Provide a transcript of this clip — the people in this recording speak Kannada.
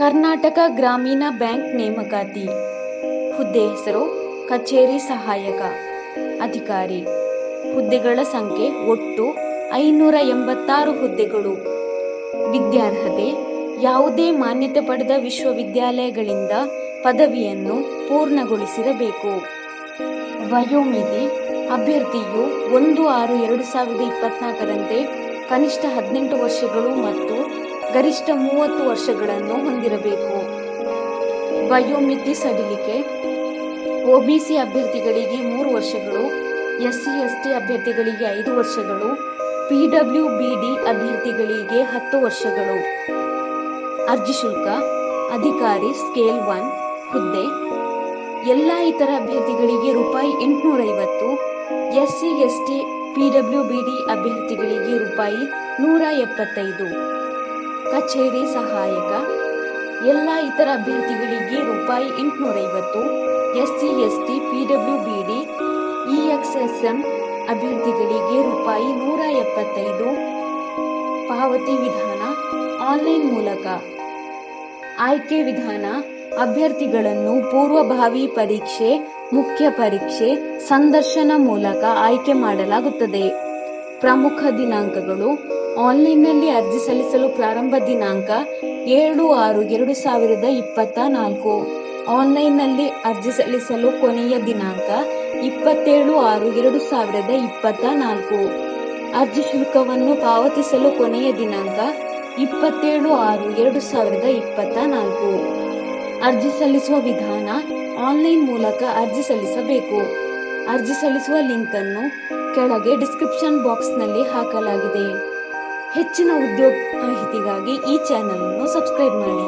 ಕರ್ನಾಟಕ ಗ್ರಾಮೀಣ ಬ್ಯಾಂಕ್ ನೇಮಕಾತಿ. ಹುದ್ದೆ ಹೆಸರು ಕಚೇರಿ ಸಹಾಯಕ ಅಧಿಕಾರಿ. ಹುದ್ದೆಗಳ ಸಂಖ್ಯೆ ಒಟ್ಟು 586 ಹುದ್ದೆಗಳು. ವಿದ್ಯಾರ್ಹತೆ ಯಾವುದೇ ಮಾನ್ಯತೆ ಪಡೆದ ವಿಶ್ವವಿದ್ಯಾಲಯಗಳಿಂದ ಪದವಿಯನ್ನು ಪೂರ್ಣಗೊಳಿಸಿರಬೇಕು. ವಯೋಮಿತಿ ಅಭ್ಯರ್ಥಿಯು 1/6/2024ರಂತೆ ಕನಿಷ್ಠ 18 ವರ್ಷಗಳು ಮತ್ತು ಗರಿಷ್ಠ 30 ವರ್ಷಗಳನ್ನು ಹೊಂದಿರಬೇಕು. ವಯೋಮಿತಿ ಸಡಿಲಿಕೆ ಒಬಿಸಿ ಅಭ್ಯರ್ಥಿಗಳಿಗೆ 3 ವರ್ಷಗಳು, SC/ST ಅಭ್ಯರ್ಥಿಗಳಿಗೆ 5 ವರ್ಷಗಳು, PWBD ಅಭ್ಯರ್ಥಿಗಳಿಗೆ 10 ವರ್ಷಗಳು. ಅರ್ಜಿ ಶುಲ್ಕ ಅಧಿಕಾರಿ ಸ್ಕೇಲ್ 1 ಹುದ್ದೆ ಎಲ್ಲ ಇತರ ಅಭ್ಯರ್ಥಿಗಳಿಗೆ ₹850, SC/ST PWBD ಅಭ್ಯರ್ಥಿಗಳಿಗೆ ₹175. ಕಚೇರಿ ಸಹಾಯಕ ಎಲ್ಲ ಇತರ ಅಭ್ಯರ್ಥಿಗಳಿಗೆ ₹850, SC/ST PWBD EXSM ಅಭ್ಯರ್ಥಿಗಳಿಗೆ ₹175. ಪಾವತಿ ವಿಧಾನ ಆನ್ಲೈನ್ ಮೂಲಕ. ಆಯ್ಕೆ ವಿಧಾನ ಅಭ್ಯರ್ಥಿಗಳನ್ನು ಪೂರ್ವಭಾವಿ ಪರೀಕ್ಷೆ, ಮುಖ್ಯ ಪರೀಕ್ಷೆ, ಸಂದರ್ಶನ ಮೂಲಕ ಆಯ್ಕೆ ಮಾಡಲಾಗುತ್ತದೆ. ಪ್ರಮುಖ ದಿನಾಂಕಗಳು: ಆನ್ಲೈನ್ನಲ್ಲಿ ಅರ್ಜಿ ಸಲ್ಲಿಸಲು ಪ್ರಾರಂಭ ದಿನಾಂಕ 7/6/2024. ಆನ್ಲೈನ್ನಲ್ಲಿ ಅರ್ಜಿ ಸಲ್ಲಿಸಲು ಕೊನೆಯ ದಿನಾಂಕ 27/6/2024. ಅರ್ಜಿ ಶುಲ್ಕವನ್ನು ಪಾವತಿಸಲು ಕೊನೆಯ ದಿನಾಂಕ 27/6/2024. ಅರ್ಜಿ ಸಲ್ಲಿಸುವ ವಿಧಾನ ಆನ್ಲೈನ್ ಮೂಲಕ ಅರ್ಜಿ ಸಲ್ಲಿಸಬೇಕು. ಅರ್ಜಿ ಸಲ್ಲಿಸುವ ಲಿಂಕ್ ಅನ್ನು ಕೆಳಗೆ ಡಿಸ್ಕ್ರಿಪ್ಷನ್ ಬಾಕ್ಸ್ನಲ್ಲಿ ಹಾಕಲಾಗಿದೆ. ಹೆಚ್ಚಿನ ಉದ್ಯೋಗ ಮಾಹಿತಿಗಾಗಿ ಈ ಚಾನೆಲ್ ಅನ್ನು ಸಬ್ಸ್ಕ್ರೈಬ್ ಮಾಡಿ.